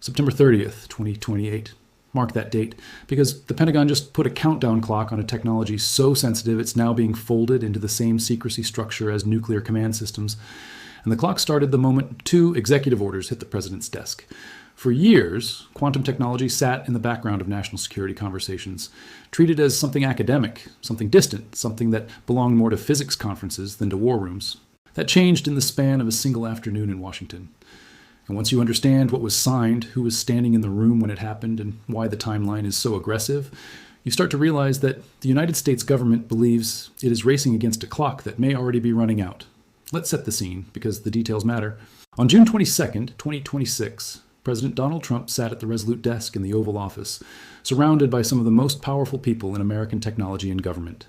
September 30th, 2028. Mark that date, because the Pentagon just put a countdown clock on a technology so sensitive it's now being folded into the same secrecy structure as nuclear command systems. And the clock started the moment 2 executive orders hit the president's desk. For years, quantum technology sat in the background of national security conversations, treated as something academic, something distant, something that belonged more to physics conferences than to war rooms. That changed in the span of a single afternoon in Washington. And once you understand what was signed, who was standing in the room when it happened, and why the timeline is so aggressive, you start to realize that the United States government believes it is racing against a clock that may already be running out. Let's set the scene, because the details matter. On June 22nd, 2026, President Donald Trump sat at the resolute desk in the Oval Office, surrounded by some of the most powerful people in American technology and government.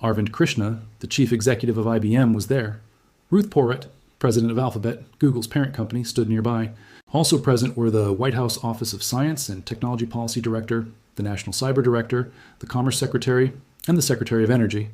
Arvind Krishna, the chief executive of IBM, was there. Ruth Porat, president of Alphabet, Google's parent company, stood nearby. Also present were the White House Office of Science and Technology Policy Director, the National Cyber Director, the Commerce Secretary, and the Secretary of Energy.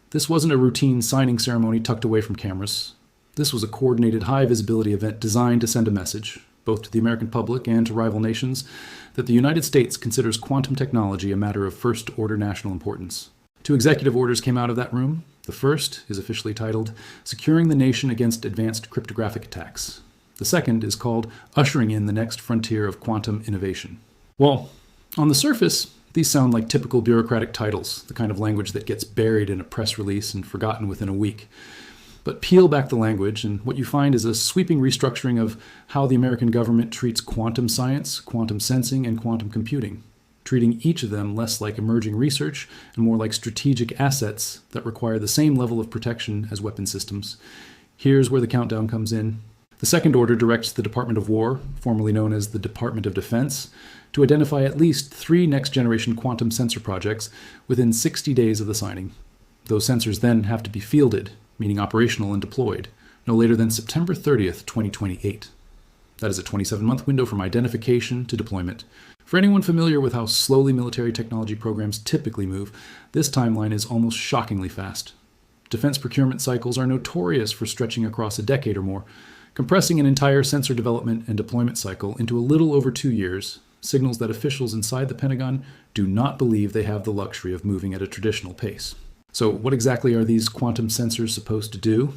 This wasn't a routine signing ceremony tucked away from cameras. This was a coordinated high-visibility event designed to send a message, both to the American public and to rival nations, that the United States considers quantum technology a matter of first-order national importance. 2 executive orders came out of that room. The first is officially titled Securing the Nation Against Advanced Cryptographic Attacks. The second is called Ushering in the Next Frontier of Quantum Innovation. Well, on the surface, these sound like typical bureaucratic titles, the kind of language that gets buried in a press release and forgotten within a week. But peel back the language, and what you find is a sweeping restructuring of how the American government treats quantum science, quantum sensing, and quantum computing, treating each of them less like emerging research and more like strategic assets that require the same level of protection as weapon systems. Here's where the countdown comes in. The second order directs the Department of War, formerly known as the Department of Defense, to identify at least 3 next-generation quantum sensor projects within 60 days of the signing. Those sensors then have to be fielded, meaning operational and deployed, no later than September 30th, 2028. That is a 27-month window from identification to deployment. For anyone familiar with how slowly military technology programs typically move, this timeline is almost shockingly fast. Defense procurement cycles are notorious for stretching across a decade or more. Compressing an entire sensor development and deployment cycle into a little over 2 years signals that officials inside the Pentagon do not believe they have the luxury of moving at a traditional pace. So what exactly are these quantum sensors supposed to do?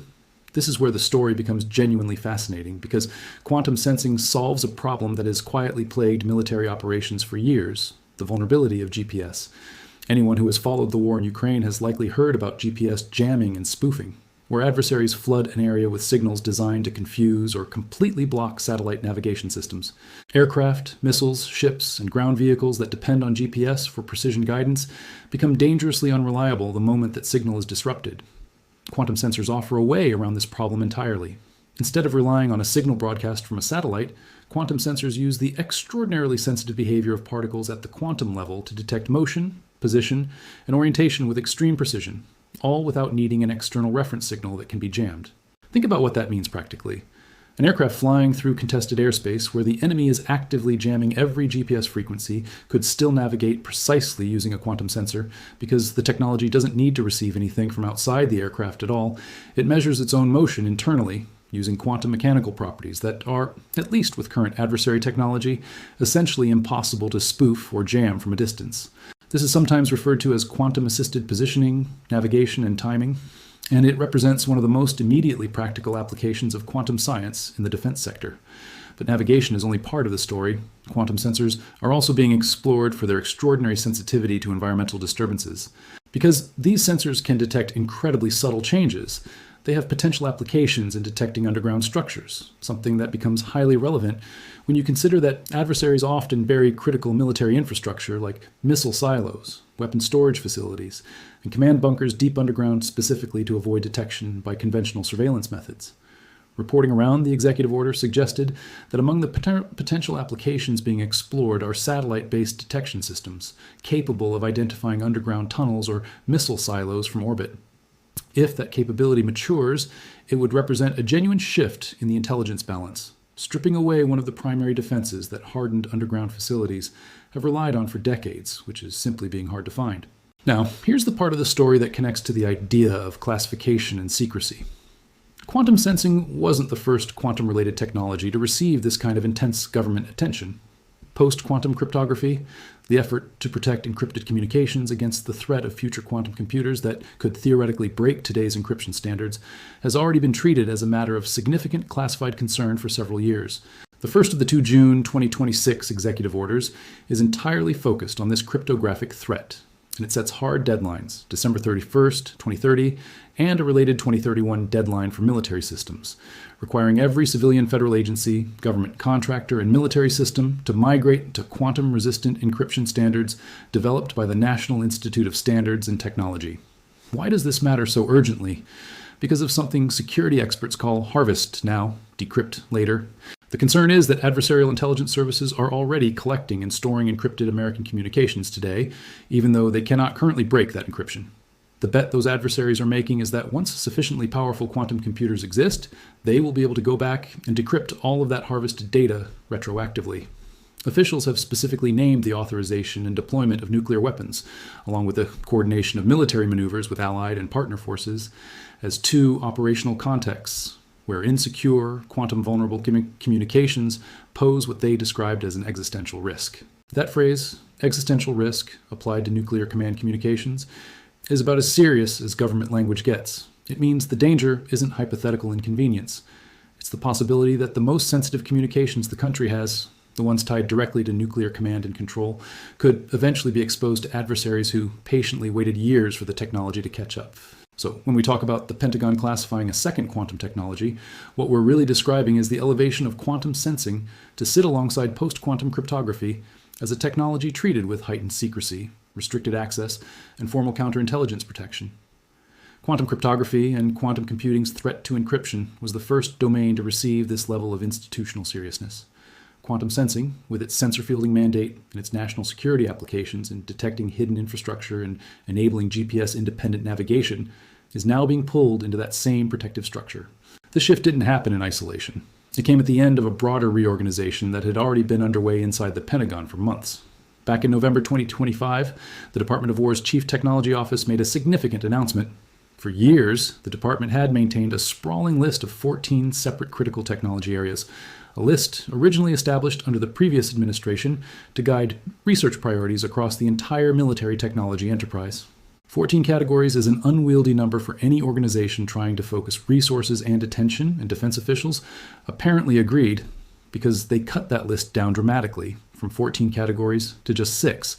This is where the story becomes genuinely fascinating, because quantum sensing solves a problem that has quietly plagued military operations for years, the vulnerability of GPS. Anyone who has followed the war in Ukraine has likely heard about GPS jamming and spoofing, where adversaries flood an area with signals designed to confuse or completely block satellite navigation systems. Aircraft, missiles, ships, and ground vehicles that depend on GPS for precision guidance become dangerously unreliable the moment that signal is disrupted. Quantum sensors offer a way around this problem entirely. Instead of relying on a signal broadcast from a satellite, quantum sensors use the extraordinarily sensitive behavior of particles at the quantum level to detect motion, position, and orientation with extreme precision, all without needing an external reference signal that can be jammed. Think about what that means practically. An aircraft flying through contested airspace where the enemy is actively jamming every GPS frequency could still navigate precisely using a quantum sensor, because the technology doesn't need to receive anything from outside the aircraft at all. It measures its own motion internally, using quantum mechanical properties that are, at least with current adversary technology, essentially impossible to spoof or jam from a distance. This is sometimes referred to as quantum-assisted positioning, navigation, and timing, and it represents one of the most immediately practical applications of quantum science in the defense sector. But navigation is only part of the story. Quantum sensors are also being explored for their extraordinary sensitivity to environmental disturbances. Because these sensors can detect incredibly subtle changes, they have potential applications in detecting underground structures, something that becomes highly relevant when you consider that adversaries often bury critical military infrastructure like missile silos, weapon storage facilities, and command bunkers deep underground specifically to avoid detection by conventional surveillance methods. Reporting around the executive order suggested that among the potential applications being explored are satellite-based detection systems, capable of identifying underground tunnels or missile silos from orbit. If that capability matures, it would represent a genuine shift in the intelligence balance, stripping away one of the primary defenses that hardened underground facilities have relied on for decades, which is simply being hard to find. Now, here's the part of the story that connects to the idea of classification and secrecy. Quantum sensing wasn't the first quantum-related technology to receive this kind of intense government attention. Post-quantum cryptography, the effort to protect encrypted communications against the threat of future quantum computers that could theoretically break today's encryption standards, has already been treated as a matter of significant classified concern for several years. The first of the two June 2026 executive orders is entirely focused on this cryptographic threat, and it sets hard deadlines, December 31st, 2030, and a related 2031 deadline for military systems, requiring every civilian federal agency, government contractor, and military system to migrate to quantum-resistant encryption standards developed by the National Institute of Standards and Technology. Why does this matter so urgently? Because of something security experts call harvest now, decrypt later. The concern is that adversarial intelligence services are already collecting and storing encrypted American communications today, even though they cannot currently break that encryption. The bet those adversaries are making is that once sufficiently powerful quantum computers exist, they will be able to go back and decrypt all of that harvested data retroactively. Officials have specifically named the authorization and deployment of nuclear weapons, along with the coordination of military maneuvers with allied and partner forces, as two operational contexts where insecure, quantum-vulnerable communications pose what they described as an existential risk. That phrase, existential risk, applied to nuclear command communications, is about as serious as government language gets. It means the danger isn't hypothetical inconvenience. It's the possibility that the most sensitive communications the country has, the ones tied directly to nuclear command and control, could eventually be exposed to adversaries who patiently waited years for the technology to catch up. So when we talk about the Pentagon classifying a second quantum technology, what we're really describing is the elevation of quantum sensing to sit alongside post-quantum cryptography as a technology treated with heightened secrecy, restricted access, and formal counterintelligence protection. Quantum cryptography and quantum computing's threat to encryption was the first domain to receive this level of institutional seriousness. Quantum sensing, with its sensor fielding mandate and its national security applications in detecting hidden infrastructure and enabling GPS-independent navigation, is now being pulled into that same protective structure. This shift didn't happen in isolation. It came at the end of a broader reorganization that had already been underway inside the Pentagon for months. Back in November 2025, the Department of War's Chief Technology Office made a significant announcement. For years, the department had maintained a sprawling list of 14 separate critical technology areas, a list originally established under the previous administration to guide research priorities across the entire military technology enterprise. 14 categories is an unwieldy number for any organization trying to focus resources and attention, and defense officials apparently agreed because they cut that list down dramatically from 14 categories to just 6.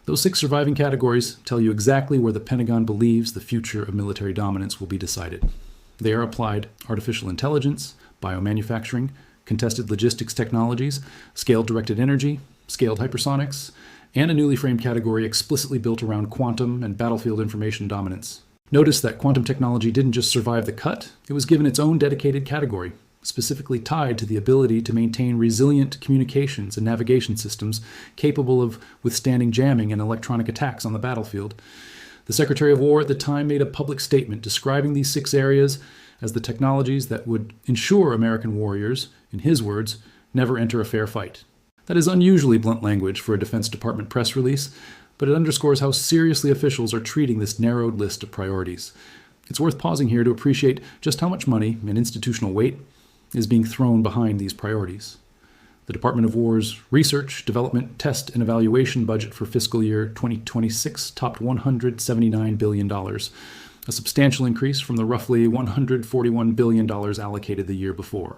Those 6 surviving categories tell you exactly where the Pentagon believes the future of military dominance will be decided. They are applied artificial intelligence, biomanufacturing, contested logistics technologies, scaled directed energy, scaled hypersonics, and a newly framed category explicitly built around quantum and battlefield information dominance. Notice that quantum technology didn't just survive the cut, it was given its own dedicated category, specifically tied to the ability to maintain resilient communications and navigation systems capable of withstanding jamming and electronic attacks on the battlefield. The Secretary of War at the time made a public statement describing these 6 areas as the technologies that would ensure American warriors, in his words, never enter a fair fight. That is unusually blunt language for a Defense Department press release, but it underscores how seriously officials are treating this narrowed list of priorities. It's worth pausing here to appreciate just how much money and institutional weight is being thrown behind these priorities. The Department of War's Research, Development, Test, and Evaluation budget for fiscal year 2026 topped $179 billion, a substantial increase from the roughly $141 billion allocated the year before.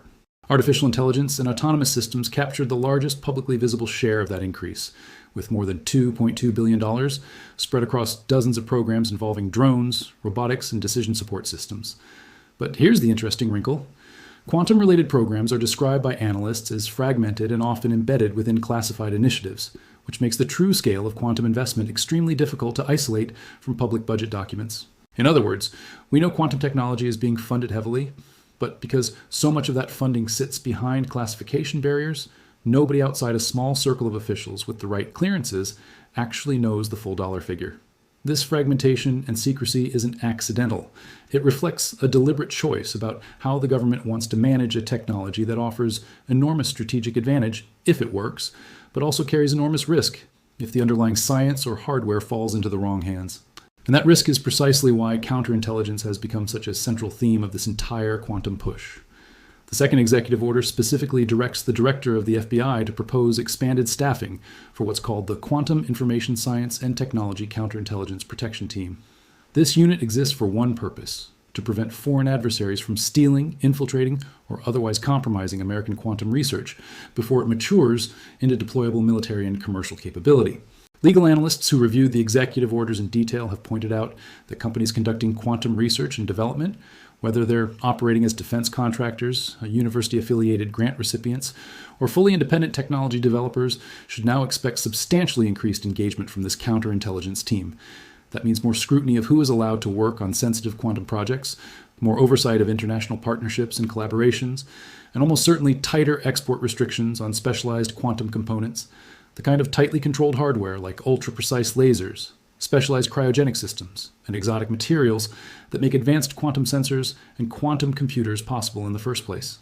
Artificial intelligence and autonomous systems captured the largest publicly visible share of that increase, with more than $2.2 billion spread across dozens of programs involving drones, robotics, and decision support systems. But here's the interesting wrinkle. Quantum-related programs are described by analysts as fragmented and often embedded within classified initiatives, which makes the true scale of quantum investment extremely difficult to isolate from public budget documents. In other words, we know quantum technology is being funded heavily, but because so much of that funding sits behind classification barriers, nobody outside a small circle of officials with the right clearances actually knows the full dollar figure. This fragmentation and secrecy isn't accidental. It reflects a deliberate choice about how the government wants to manage a technology that offers enormous strategic advantage if it works, but also carries enormous risk if the underlying science or hardware falls into the wrong hands. And that risk is precisely why counterintelligence has become such a central theme of this entire quantum push. The second executive order specifically directs the director of the FBI to propose expanded staffing for what's called the Quantum Information Science and Technology Counterintelligence Protection Team. This unit exists for one purpose: to prevent foreign adversaries from stealing, infiltrating, or otherwise compromising American quantum research before it matures into deployable military and commercial capability. Legal analysts who reviewed the executive orders in detail have pointed out that companies conducting quantum research and development, whether they're operating as defense contractors, university-affiliated grant recipients, or fully independent technology developers, should now expect substantially increased engagement from this counterintelligence team. That means more scrutiny of who is allowed to work on sensitive quantum projects, more oversight of international partnerships and collaborations, and almost certainly tighter export restrictions on specialized quantum components, the kind of tightly controlled hardware like ultra-precise lasers, specialized cryogenic systems, and exotic materials that make advanced quantum sensors and quantum computers possible in the first place.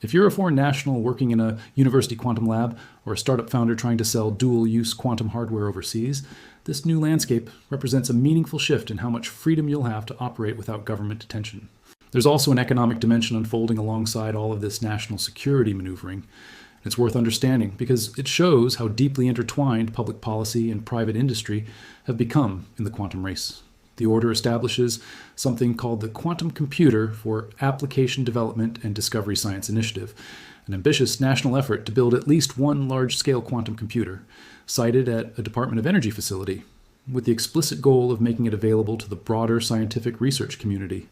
If you're a foreign national working in a university quantum lab or a startup founder trying to sell dual-use quantum hardware overseas, this new landscape represents a meaningful shift in how much freedom you'll have to operate without government attention. There's also an economic dimension unfolding alongside all of this national security maneuvering. It's worth understanding because it shows how deeply intertwined public policy and private industry have become in the quantum race. The order establishes something called the Quantum Computer for Application Development and Discovery Science Initiative, an ambitious national effort to build at least one large-scale quantum computer, sited at a Department of Energy facility, with the explicit goal of making it available to the broader scientific research community.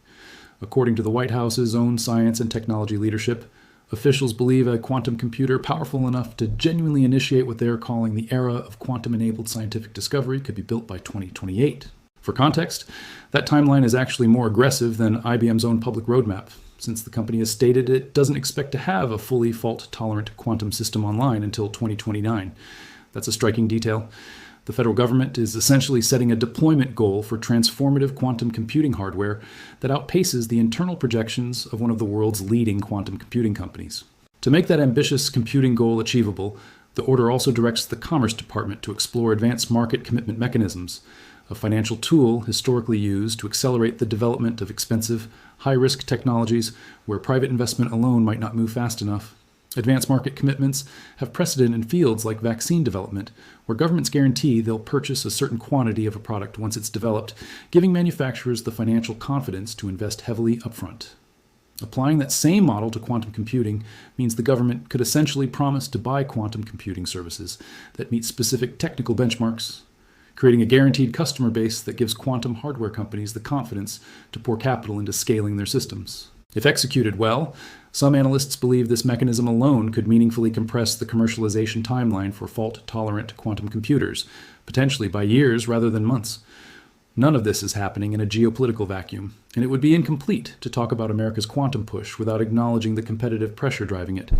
According to the White House's own science and technology leadership, officials believe a quantum computer powerful enough to genuinely initiate what they're calling the era of quantum-enabled scientific discovery could be built by 2028. For context, that timeline is actually more aggressive than IBM's own public roadmap, since the company has stated it doesn't expect to have a fully fault-tolerant quantum system online until 2029. That's a striking detail. The federal government is essentially setting a deployment goal for transformative quantum computing hardware that outpaces the internal projections of one of the world's leading quantum computing companies. To make that ambitious computing goal achievable, the order also directs the Commerce Department to explore advanced market commitment mechanisms, a financial tool historically used to accelerate the development of expensive, high-risk technologies where private investment alone might not move fast enough. Advanced market commitments have precedent in fields like vaccine development, where governments guarantee they'll purchase a certain quantity of a product once it's developed, giving manufacturers the financial confidence to invest heavily upfront. Applying that same model to quantum computing means the government could essentially promise to buy quantum computing services that meet specific technical benchmarks, creating a guaranteed customer base that gives quantum hardware companies the confidence to pour capital into scaling their systems. If executed well, some analysts believe this mechanism alone could meaningfully compress the commercialization timeline for fault-tolerant quantum computers, potentially by years rather than months. None of this is happening in a geopolitical vacuum, and it would be incomplete to talk about America's quantum push without acknowledging the competitive pressure driving it.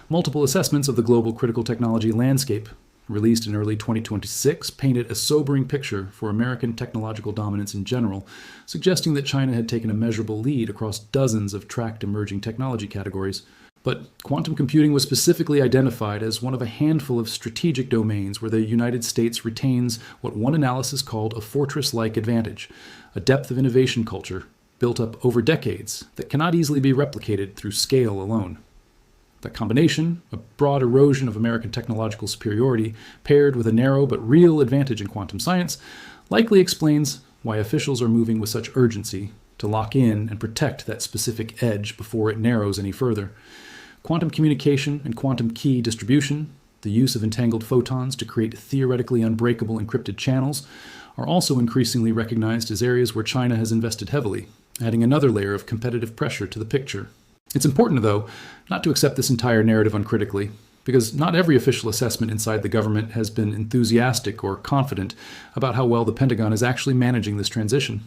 Multiple assessments of the global critical technology landscape, released in early 2026, painted a sobering picture for American technological dominance in general, suggesting that China had taken a measurable lead across dozens of tracked emerging technology categories. But quantum computing was specifically identified as one of a handful of strategic domains where the United States retains what one analysis called a fortress-like advantage, a depth of innovation culture built up over decades that cannot easily be replicated through scale alone. That combination, a broad erosion of American technological superiority, paired with a narrow but real advantage in quantum science, likely explains why officials are moving with such urgency to lock in and protect that specific edge before it narrows any further. Quantum communication and quantum key distribution, the use of entangled photons to create theoretically unbreakable encrypted channels, are also increasingly recognized as areas where China has invested heavily, adding another layer of competitive pressure to the picture. It's important, though, not to accept this entire narrative uncritically, because not every official assessment inside the government has been enthusiastic or confident about how well the Pentagon is actually managing this transition.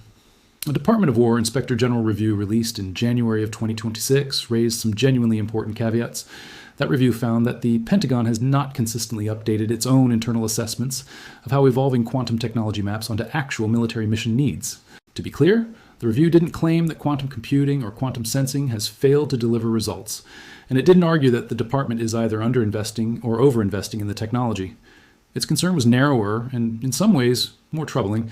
A Department of War Inspector General review released in January of 2026 raised some genuinely important caveats. That review found that the Pentagon has not consistently updated its own internal assessments of how evolving quantum technology maps onto actual military mission needs. To be clear, the review didn't claim that quantum computing or quantum sensing has failed to deliver results, and it didn't argue that the department is either underinvesting or overinvesting in the technology. Its concern was narrower and, in some ways, more troubling.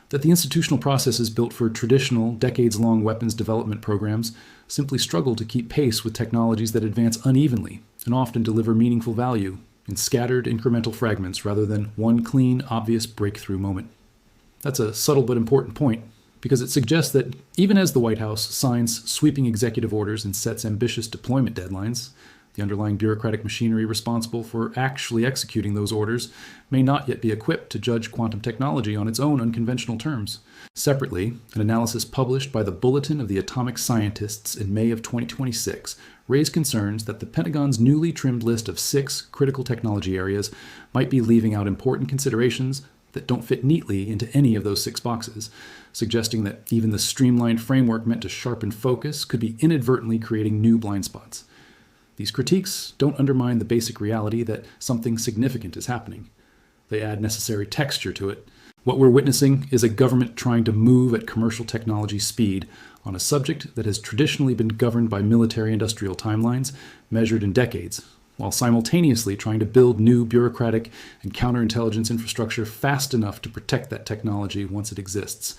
that the institutional processes built for traditional, decades-long weapons development programs simply struggle to keep pace with technologies that advance unevenly and often deliver meaningful value in scattered incremental fragments rather than one clean, obvious breakthrough moment. That's a subtle but important point, because it suggests that even as the White House signs sweeping executive orders and sets ambitious deployment deadlines, the underlying bureaucratic machinery responsible for actually executing those orders may not yet be equipped to judge quantum technology on its own unconventional terms. Separately, an analysis published by the Bulletin of the Atomic Scientists in May of 2026 raised concerns that the Pentagon's newly trimmed list of 6 critical technology areas might be leaving out important considerations that don't fit neatly into any of those 6 boxes, suggesting that even the streamlined framework meant to sharpen focus could be inadvertently creating new blind spots. These critiques don't undermine the basic reality that something significant is happening. They add necessary texture to it. What we're witnessing is a government trying to move at commercial technology speed on a subject that has traditionally been governed by military-industrial timelines measured in decades, while simultaneously trying to build new bureaucratic and counterintelligence infrastructure fast enough to protect that technology once it exists.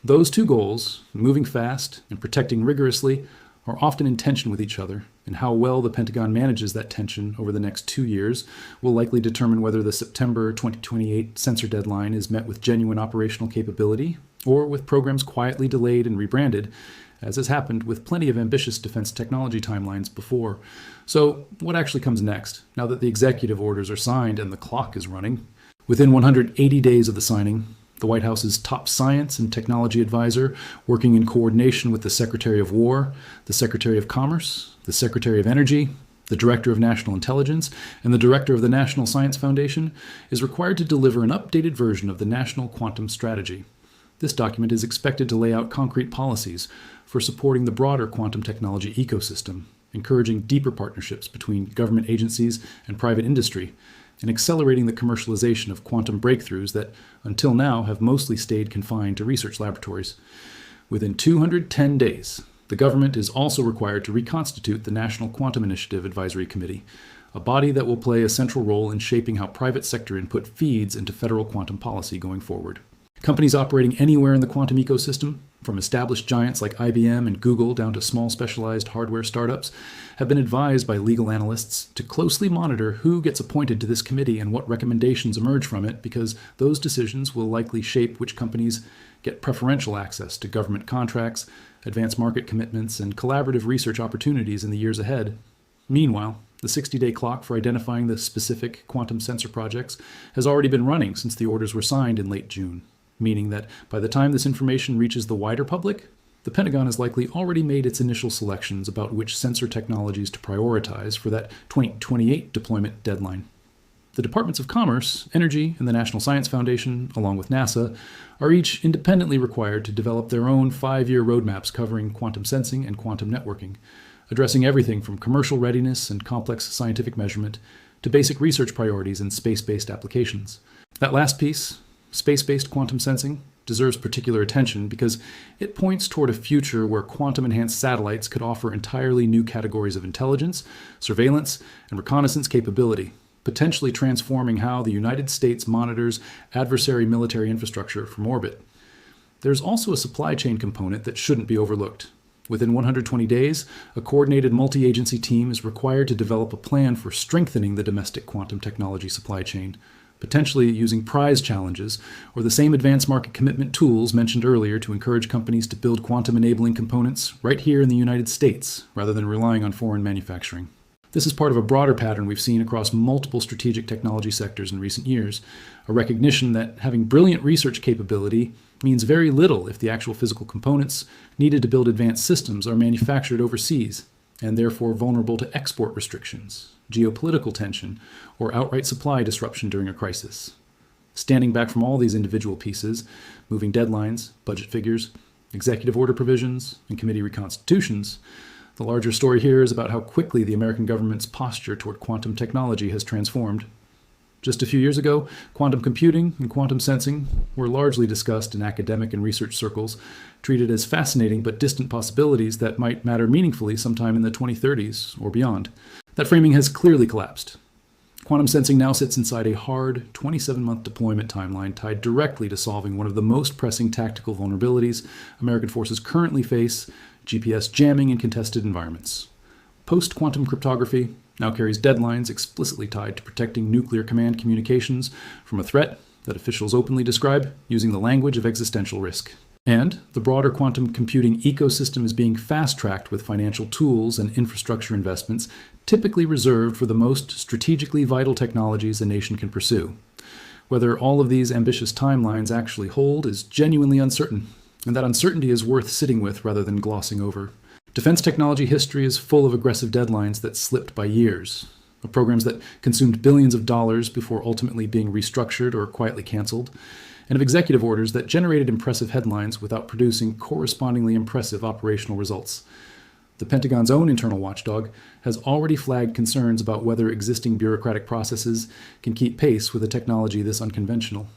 Those two goals, moving fast and protecting rigorously, are often in tension with each other, and how well the Pentagon manages that tension over the next 2 years will likely determine whether the September 2028 censor deadline is met with genuine operational capability or with programs quietly delayed and rebranded, as has happened with plenty of ambitious defense technology timelines before. So what actually comes next, now that the executive orders are signed and the clock is running? Within 180 days of the signing, the White House's top science and technology advisor, working in coordination with the Secretary of War, the Secretary of Commerce, the Secretary of Energy, the Director of National Intelligence, and the Director of the National Science Foundation, is required to deliver an updated version of the National Quantum Strategy. This document is expected to lay out concrete policies for supporting the broader quantum technology ecosystem, encouraging deeper partnerships between government agencies and private industry, and accelerating the commercialization of quantum breakthroughs that, until now, have mostly stayed confined to research laboratories. Within 210 days, the government is also required to reconstitute the National Quantum Initiative Advisory Committee, a body that will play a central role in shaping how private sector input feeds into federal quantum policy going forward. Companies operating anywhere in the quantum ecosystem, from established giants like IBM and Google down to small specialized hardware startups, have been advised by legal analysts to closely monitor who gets appointed to this committee and what recommendations emerge from it, because those decisions will likely shape which companies get preferential access to government contracts, advanced market commitments, and collaborative research opportunities in the years ahead. Meanwhile, the 60-day clock for identifying the specific quantum sensor projects has already been running since the orders were signed in late June, meaning that by the time this information reaches the wider public, the Pentagon has likely already made its initial selections about which sensor technologies to prioritize for that 2028 deployment deadline. The Departments of Commerce, Energy, and the National Science Foundation, along with NASA, are each independently required to develop their own 5-year roadmaps covering quantum sensing and quantum networking, addressing everything from commercial readiness and complex scientific measurement to basic research priorities and space-based applications. That last piece, space-based quantum sensing, deserves particular attention because it points toward a future where quantum-enhanced satellites could offer entirely new categories of intelligence, surveillance, and reconnaissance capability, potentially transforming how the United States monitors adversary military infrastructure from orbit. There's also a supply chain component that shouldn't be overlooked. Within 120 days, a coordinated multi-agency team is required to develop a plan for strengthening the domestic quantum technology supply chain, potentially using prize challenges or the same advanced market commitment tools mentioned earlier to encourage companies to build quantum-enabling components right here in the United States, rather than relying on foreign manufacturing. This is part of a broader pattern we've seen across multiple strategic technology sectors in recent years, a recognition that having brilliant research capability means very little if the actual physical components needed to build advanced systems are manufactured overseas, and therefore vulnerable to export restrictions, geopolitical tension, or outright supply disruption during a crisis. Standing back from all these individual pieces, moving deadlines, budget figures, executive order provisions, and committee reconstitutions, the larger story here is about how quickly the American government's posture toward quantum technology has transformed. Just a few years ago, quantum computing and quantum sensing were largely discussed in academic and research circles, treated as fascinating but distant possibilities that might matter meaningfully sometime in the 2030s or beyond. That framing has clearly collapsed. Quantum sensing now sits inside a hard 27-month deployment timeline tied directly to solving one of the most pressing tactical vulnerabilities American forces currently face: GPS jamming in contested environments. Post-quantum cryptography now carries deadlines explicitly tied to protecting nuclear command communications from a threat that officials openly describe using the language of existential risk. And the broader quantum computing ecosystem is being fast-tracked with financial tools and infrastructure investments typically reserved for the most strategically vital technologies a nation can pursue. Whether all of these ambitious timelines actually hold is genuinely uncertain, and that uncertainty is worth sitting with rather than glossing over. Defense technology history is full of aggressive deadlines that slipped by years, of programs that consumed billions of dollars before ultimately being restructured or quietly canceled, and of executive orders that generated impressive headlines without producing correspondingly impressive operational results. The Pentagon's own internal watchdog has already flagged concerns about whether existing bureaucratic processes can keep pace with a technology this unconventional.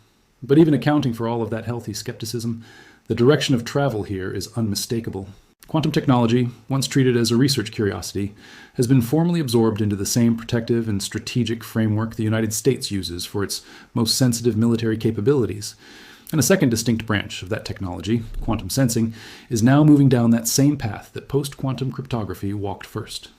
But even accounting for all of that healthy skepticism, the direction of travel here is unmistakable. Quantum technology, once treated as a research curiosity, has been formally absorbed into the same protective and strategic framework the United States uses for its most sensitive military capabilities. And a second distinct branch of that technology, quantum sensing, is now moving down that same path that post-quantum cryptography walked first.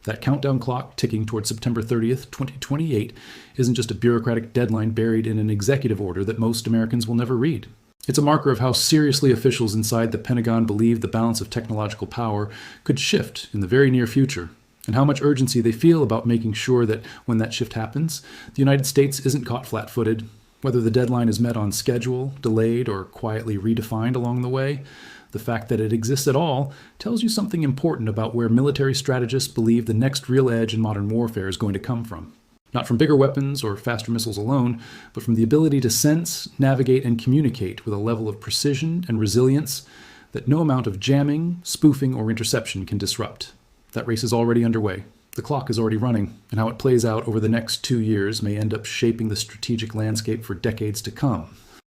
That countdown clock ticking toward September 30th, 2028 isn't just a bureaucratic deadline buried in an executive order that most Americans will never read. It's a marker of how seriously officials inside the Pentagon believe the balance of technological power could shift in the very near future, and how much urgency they feel about making sure that when that shift happens, the United States isn't caught flat-footed. Whether the deadline is met on schedule, delayed, or quietly redefined along the way, the fact that it exists at all tells you something important about where military strategists believe the next real edge in modern warfare is going to come from. Not from bigger weapons or faster missiles alone, but from the ability to sense, navigate, and communicate with a level of precision and resilience that no amount of jamming, spoofing, or interception can disrupt. That race is already underway. The clock is already running, and how it plays out over the next 2 years may end up shaping the strategic landscape for decades to come.